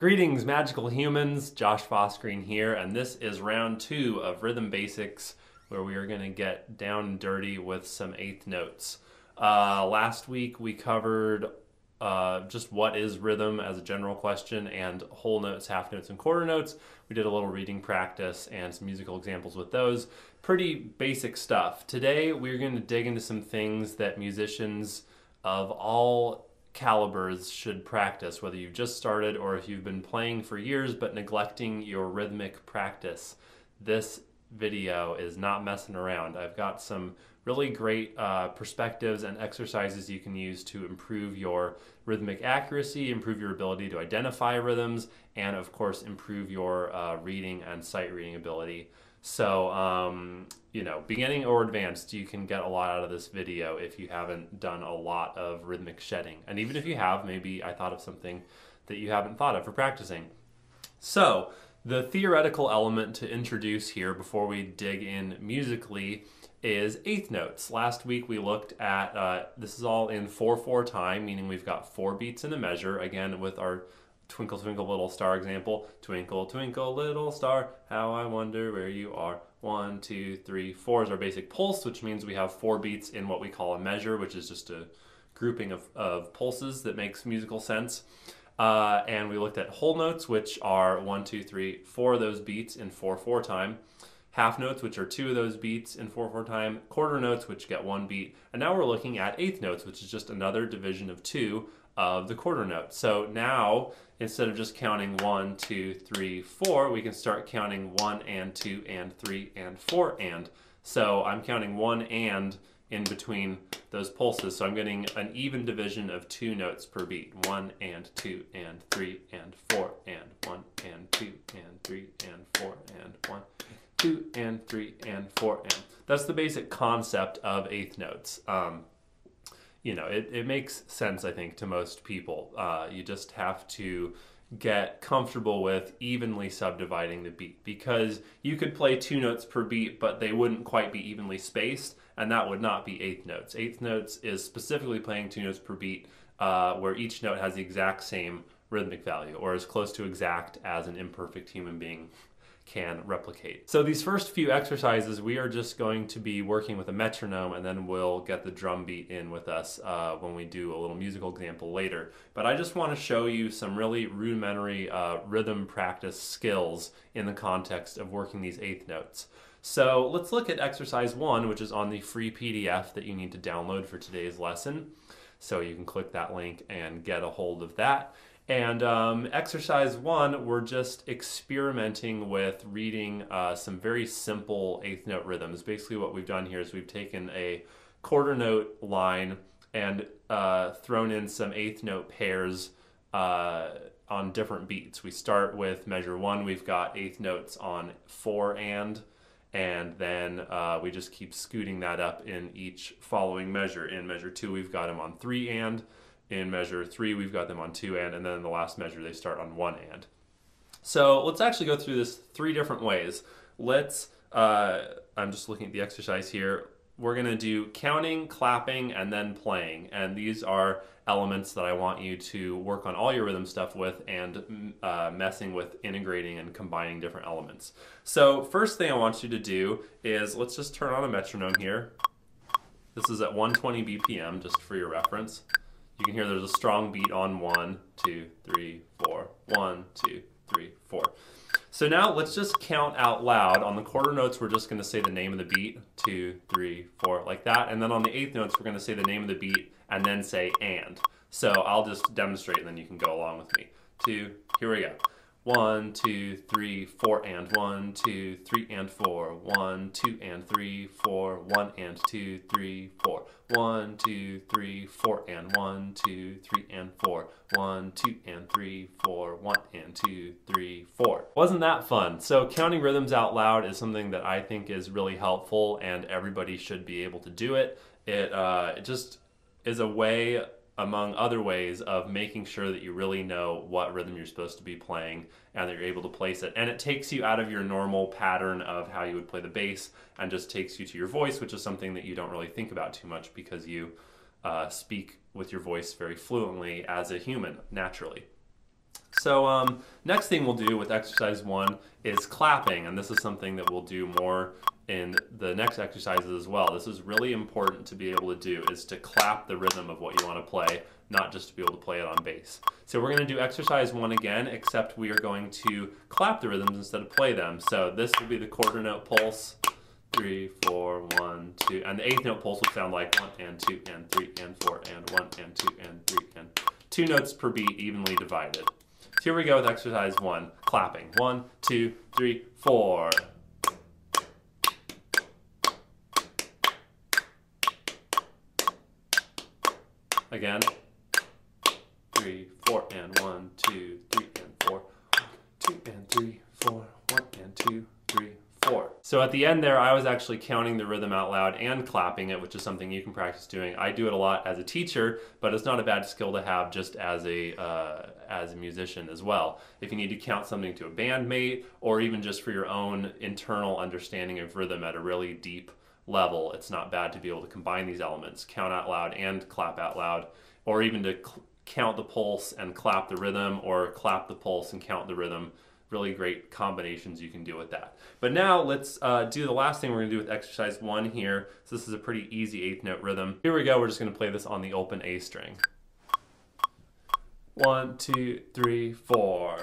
Greetings, magical humans. Josh Fossgreen here, and this is round 2 of Rhythm Basics, where we are going to get down and dirty with some eighth notes. Last week we covered just what is rhythm as a general question, and whole notes, half notes, and quarter notes. We did a little reading practice and some musical examples with those. Pretty basic stuff. Today we're going to dig into some things that musicians of all calibers should practice, whether you've just started or if you've been playing for years but neglecting your rhythmic practice. This video is not messing around. I've got some really great perspectives and exercises you can use to improve your rhythmic accuracy, improve your ability to identify rhythms, and of course improve your reading and sight reading ability. So, beginning or advanced, you can get a lot out of this video if you haven't done a lot of rhythmic shedding. And even if you have, maybe I thought of something that you haven't thought of for practicing. So, the theoretical element to introduce here before we dig in musically is eighth notes. Last week we looked at, this is all in 4/4 time, meaning we've got 4 beats in a measure, again with our Twinkle, twinkle, little star example. Twinkle, twinkle, little star, how I wonder where you are. 1, 2, 3, 4 is our basic pulse, which means we have 4 beats in what we call a measure, which is just a grouping of pulses that makes musical sense. And we looked at whole notes, which are 1, 2, 3, 4 of those beats in 4/4 time. Half notes, which are 2 of those beats in 4/4 time. Quarter notes, which get 1 beat. And now we're looking at eighth notes, which is just another division of 2 of the quarter note. So now, instead of just counting 1, 2, 3, 4, we can start counting 1 and 2 and 3 and 4 and. So I'm counting 1 and in between those pulses. So I'm getting an even division of 2 notes per beat. 1 and 2 and 3 and 4 and 1 and 2 and 3 and 4 and 1, 2 and 3 and 4 and. That's the basic concept of eighth notes. It makes sense, I think, to most people. You just have to get comfortable with evenly subdividing the beat, because you could play 2 notes per beat, but they wouldn't quite be evenly spaced, and that would not be eighth notes. Eighth notes is specifically playing 2 notes per beat, where each note has the exact same rhythmic value, or as close to exact as an imperfect human being can replicate. So these first few exercises, we are just going to be working with a metronome, and then we'll get the drum beat in with us when we do a little musical example later. But I just want to show you some really rudimentary rhythm practice skills in the context of working these eighth notes. So let's look at exercise 1, which is on the free PDF that you need to download for today's lesson. So you can click that link and get a hold of that. And exercise 1, we're just experimenting with reading some very simple eighth note rhythms. Basically what we've done here is we've taken a quarter note line and thrown in some eighth note pairs on different beats. We start with measure 1, we've got eighth notes on 4 and then we just keep scooting that up in each following measure. In measure 2, we've got them on 3 and. In measure 3, we've got them on 2 and then in the last measure, they start on 1 and. So let's actually go through this 3 different ways. I'm just looking at the exercise here. We're gonna do counting, clapping, and then playing. And these are elements that I want you to work on all your rhythm stuff with, and messing with integrating and combining different elements. So first thing I want you to do is, let's just turn on a metronome here. This is at 120 BPM, just for your reference. You can hear there's a strong beat on 1, 2, 3, 4. 1, 2, 3, 4. So now let's just count out loud. On the quarter notes, we're just going to say the name of the beat. 2, 3, 4, like that. And then on the eighth notes, we're going to say the name of the beat and then say and. So I'll just demonstrate and then you can go along with me. 2, here we go. 1, 2, 3, 4 and 1, 2, 3 and 4, 1, 2 and 3, 4, 1 and 2, 3, 4, 1, 2, 3, 4 and 1, 2, 3 and 4, 1, 2 and 3, 4, 1 and 2, 3, 4. Wasn't that fun? So counting rhythms out loud is something that I think is really helpful, and everybody should be able to do it. It just is a way, among other ways, of making sure that you really know what rhythm you're supposed to be playing and that you're able to place it. And it takes you out of your normal pattern of how you would play the bass and just takes you to your voice, which is something that you don't really think about too much because you speak with your voice very fluently as a human, naturally. So next thing we'll do with exercise 1 is clapping, and this is something that we'll do more in the next exercises as well. This is really important to be able to do, is to clap the rhythm of what you want to play, not just to be able to play it on bass. So we're going to do exercise 1 again, except we are going to clap the rhythms instead of play them. So this will be the quarter note pulse, 3, 4, 1, 2, and the eighth note pulse will sound like 1 and 2 and 3 and 4 and 1 and 2 and 3 and 2 notes per beat evenly divided. So here we go with exercise 1, clapping. 1, 2, 3, 4. Again. 3, 4, and 1, 2, 3, and 4. 2 and 3, 4. 1 and 2, 3, 4. So at the end there, I was actually counting the rhythm out loud and clapping it, which is something you can practice doing. I do it a lot as a teacher, but it's not a bad skill to have just as a musician as well. If you need to count something to a bandmate, or even just for your own internal understanding of rhythm at a really deep level, it's not bad to be able to combine these elements, count out loud and clap out loud, or even to count the pulse and clap the rhythm, or clap the pulse and count the rhythm. Really great combinations you can do with that. But now let's do the last thing we're going to do with exercise 1 here. So this is a pretty easy eighth note rhythm. Here we go. We're just going to play this on the open A string. 1, 2, 3, 4.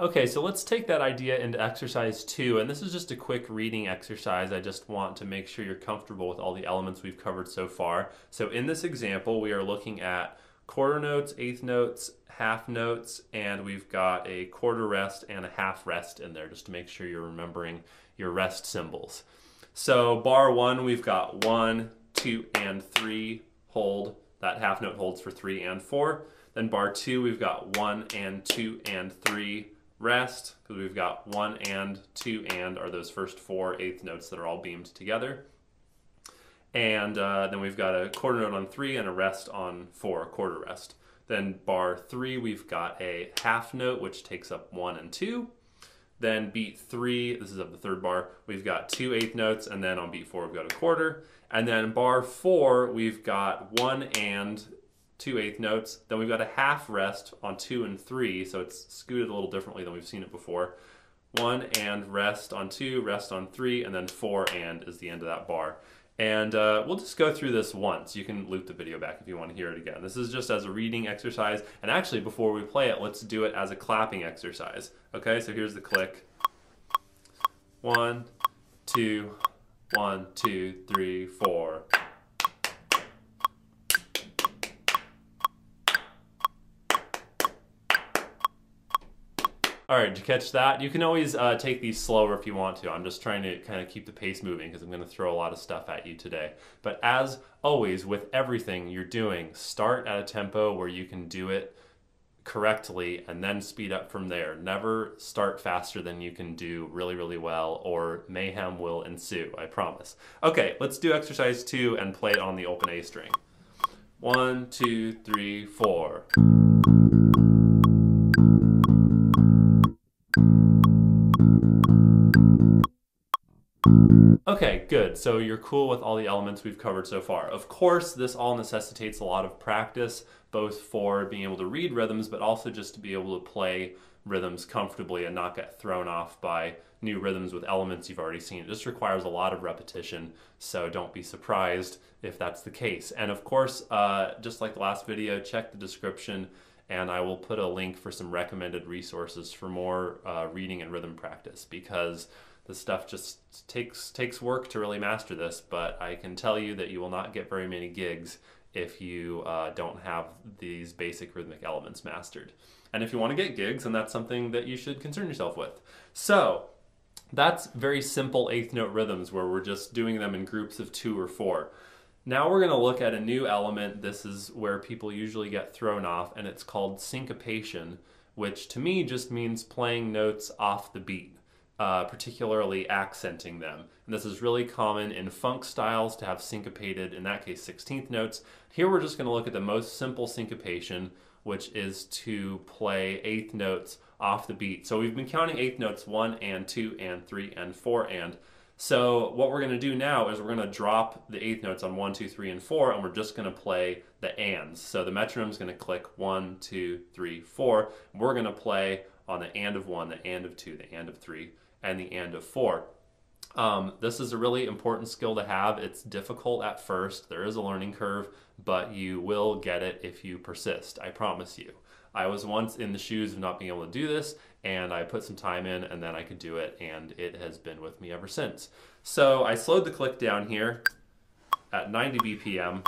Okay, so let's take that idea into exercise 2, and this is just a quick reading exercise. I just want to make sure you're comfortable with all the elements we've covered so far. So in this example, we are looking at quarter notes, eighth notes, half notes, and we've got a quarter rest and a half rest in there, just to make sure you're remembering your rest symbols. So bar 1, we've got 1, 2, and 3, hold. That half note holds for 3 and 4. Then bar 2, we've got 1 and 2 and 3, rest, because we've got 1 and 2 and are those first 4 eighth notes that are all beamed together. And then we've got a quarter note on 3 and a rest on 4, quarter rest. Then bar 3, we've got a half note, which takes up 1 and 2. Then beat 3, this is of the third bar, we've got 2 eighth notes, and then on beat 4, we've got a quarter. And then bar 4, we've got 1 and 2 eighth notes, then we've got a half rest on 2 and 3, so it's scooted a little differently than we've seen it before. 1 and rest on 2, rest on 3, and then 4 and is the end of that bar. And we'll just go through this once. You can loop the video back if you want to hear it again. This is just as a reading exercise, and actually before we play it, let's do it as a clapping exercise. Okay, so here's the click. 1, 2, 1, 2, 3, 4. All right, did you catch that? You can always take these slower if you want to. I'm just trying to kind of keep the pace moving because I'm going to throw a lot of stuff at you today. But as always, with everything you're doing, start at a tempo where you can do it correctly and then speed up from there. Never start faster than you can do really, really well, or mayhem will ensue, I promise. Okay, let's do exercise 2 and play it on the open A string. 1, 2, 3, 4. Okay, good. So you're cool with all the elements we've covered so far. Of course, this all necessitates a lot of practice, both for being able to read rhythms, but also just to be able to play rhythms comfortably and not get thrown off by new rhythms with elements you've already seen. It just requires a lot of repetition, so don't be surprised if that's the case. And of course, just like the last video, check the description and I will put a link for some recommended resources for more reading and rhythm practice, because this stuff just takes work to really master this, but I can tell you that you will not get very many gigs if you don't have these basic rhythmic elements mastered. And if you want to get gigs, then that's something that you should concern yourself with. So that's very simple eighth note rhythms where we're just doing them in groups of 2 or 4. Now we're going to look at a new element. This is where people usually get thrown off, and it's called syncopation, which to me just means playing notes off the beat. particularly accenting them. And this is really common in funk styles to have syncopated, in that case, 16th notes. Here we're just going to look at the most simple syncopation, which is to play eighth notes off the beat. So we've been counting eighth notes 1 and 2 and 3 and 4 and. So what we're going to do now is we're going to drop the eighth notes on 1, 2, 3, and 4, and we're just going to play the ands. So the metronome is going to click 1, 2, 3, 4. We're going to play on the and of 1, the and of 2, the and of 3, and the and of 4. This is a really important skill to have. It's difficult at first. There is a learning curve, but you will get it if you persist. I promise you. I was once in the shoes of not being able to do this, and I put some time in, and then I could do it, and it has been with me ever since. So I slowed the click down here at 90 BPM.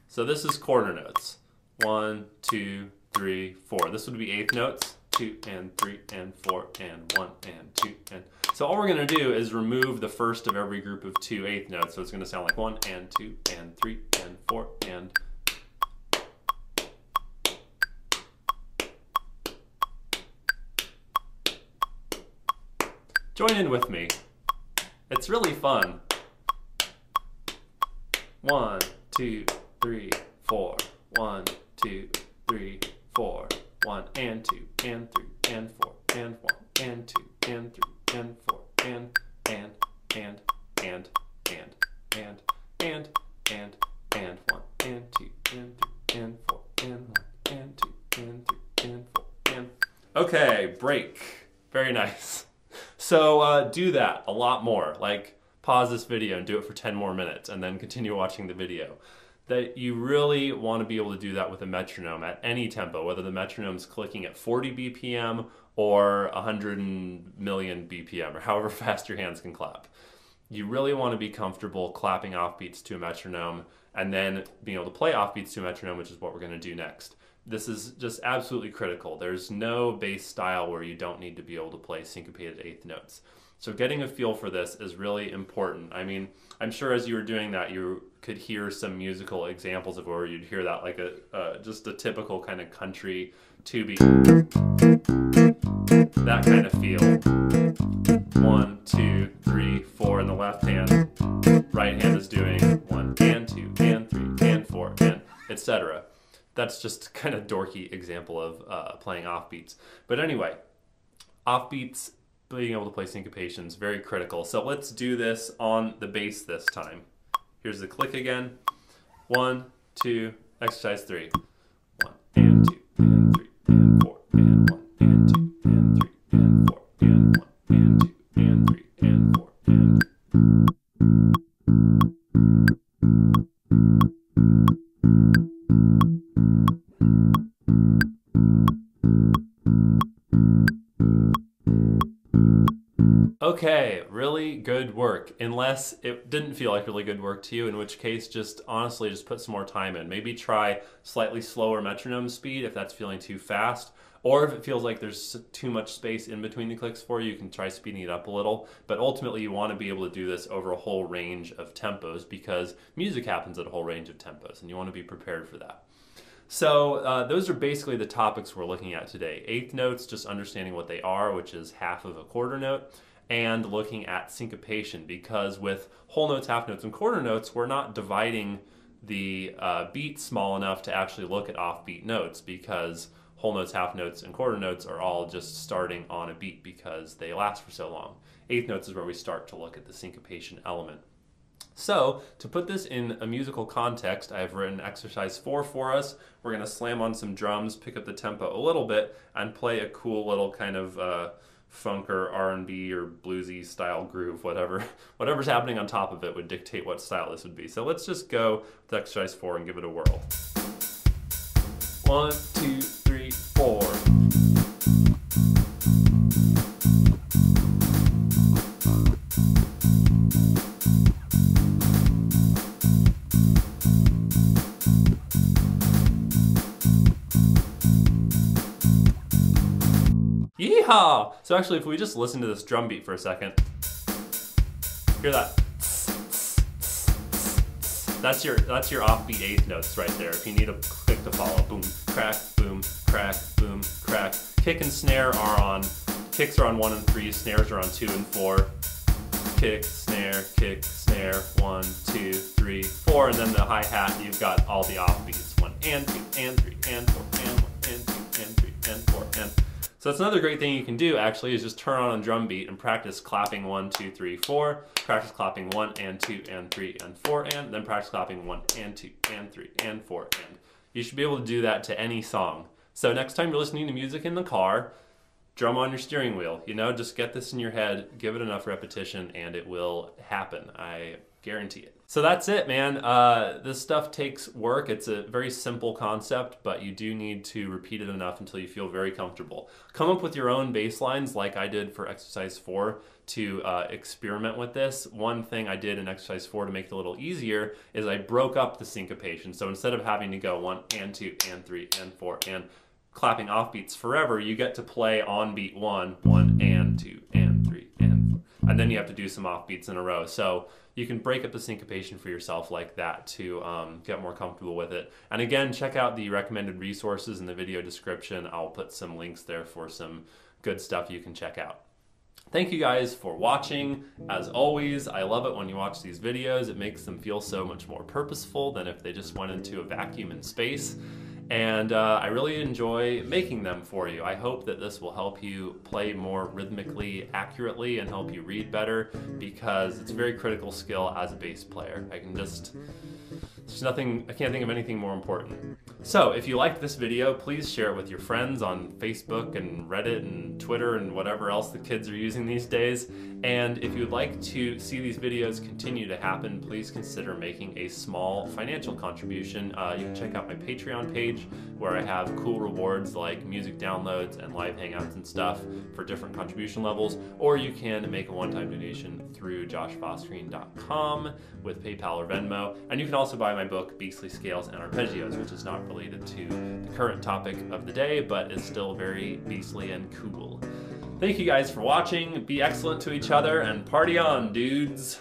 So this is quarter notes. 1, 2, 3, 4. This would be eighth notes. 2 and 3 and 4 and 1 and 2 and... So all we're going to do is remove the first of every group of 2 eighth notes. So it's going to sound like 1 and 2 and 3 and 4 and... Join in with me. It's really fun. 1, 2, 3, 4. 1, 2, 3, 4. 1 and 2 and 3 and 4 and 1 and 2 and 3 and 4 and 1 and 2 and 3 and 4 and 1 and 2 and 3 and 4 and... Okay, break. Very nice. So do that a lot more. Like, pause this video and do it for 10 more minutes and then continue watching the video. That you really want to be able to do that with a metronome at any tempo, whether the metronome's clicking at 40 BPM or 100 million BPM, or however fast your hands can clap. You really want to be comfortable clapping offbeats to a metronome and then being able to play offbeats to a metronome, which is what we're going to do next. This is just absolutely critical. There's no bass style where you don't need to be able to play syncopated eighth notes. So getting a feel for this is really important. I mean, I'm sure as you were doing that, you could hear some musical examples of where you'd hear that, like just a typical kind of country tubey, that kind of feel. 1, 2, 3, 4 in the left hand. Right hand is doing 1 and 2 and 3 and 4 and etc. That's just kind of dorky example of playing offbeats. But anyway, offbeats, being able to play syncopations, very critical. So let's do this on the bass this time. Here's the click again. 1, 2, exercise 3. 1 and 2 and 3 and 4 and 1 and 2 and 3 and 4 and 1 and 2 and 3 and 4 and... Okay, really good work, unless it didn't feel like really good work to you, in which case just honestly just put some more time in. Maybe try slightly slower metronome speed if that's feeling too fast, or if it feels like there's too much space in between the clicks for you, you can try speeding it up a little. But ultimately you want to be able to do this over a whole range of tempos, because music happens at a whole range of tempos and you want to be prepared for that. So those are basically the topics we're looking at today. Eighth notes, just understanding what they are, which is half of a quarter note, and looking at syncopation, because with whole notes, half notes, and quarter notes, we're not dividing the beat small enough to actually look at offbeat notes, because whole notes, half notes, and quarter notes are all just starting on a beat because they last for so long. Eighth notes is where we start to look at the syncopation element. So, to put this in a musical context, I've written exercise 4 for us. We're going to slam on some drums, pick up the tempo a little bit, and play a cool little kind of funk or R&B or bluesy style groove, whatever's happening on top of it would dictate what style this would be. So let's just go with exercise 4 and give it a whirl. 1, 2, 3, 4. Yeehaw! So actually, if we just listen to this drum beat for a second, hear that? That's your offbeat eighth notes right there. If you need a click to follow, boom, crack, boom, crack, boom, crack. Kick and snare are on Kicks are on 1 and 3, snares are on 2 and 4. Kick, snare, 1, 2, 3, 4, and then the hi-hat, you've got all the offbeats. 1 and 2 and 3 and 4 and 1 and 2 and 3 and 4 and. So that's another great thing you can do actually, is just turn on a drum beat and practice clapping 1, 2, 3, 4, practice clapping 1 and 2 and 3 and 4 and, then practice clapping 1 and 2 and 3 and 4 and. You should be able to do that to any song. So next time you're listening to music in the car, drum on your steering wheel, you know, just get this in your head, give it enough repetition, and it will happen. I guarantee it. So that's it, man. This stuff takes work. It's a very simple concept, but you do need to repeat it enough until you feel very comfortable. Come up with your own bass lines like I did for exercise 4 to experiment with this. One thing I did in exercise 4 to make it a little easier is I broke up the syncopation. So instead of having to go 1 and 2 and 3 and 4 and clapping off beats forever, you get to play on beat 1, 1 and 2 and 3 and 4. And then you have to do some off beats in a row. So you can break up the syncopation for yourself like that to get more comfortable with it. And again, check out the recommended resources in the video description. I'll put some links there for some good stuff you can check out. Thank you guys for watching. As always, I love it when you watch these videos. It makes them feel so much more purposeful than if they just went into a vacuum in space. And I really enjoy making them for you. I hope that this will help you play more rhythmically accurately and help you read better, because it's a very critical skill as a bass player. I can't think of anything more important. So if you liked this video, please share it with your friends on Facebook and Reddit and Twitter and whatever else the kids are using these days. And if you'd like to see these videos continue to happen, please consider making a small financial contribution. You can check out my Patreon page where I have cool rewards like music downloads and live hangouts and stuff for different contribution levels, or you can make a one-time donation through joshfossgreen.com with PayPal or Venmo. And you can also buy my book, Beastly Scales and Arpeggios, which is not related to the current topic of the day, but is still very beastly and cool. Thank you guys for watching. Be excellent to each other and party on, dudes.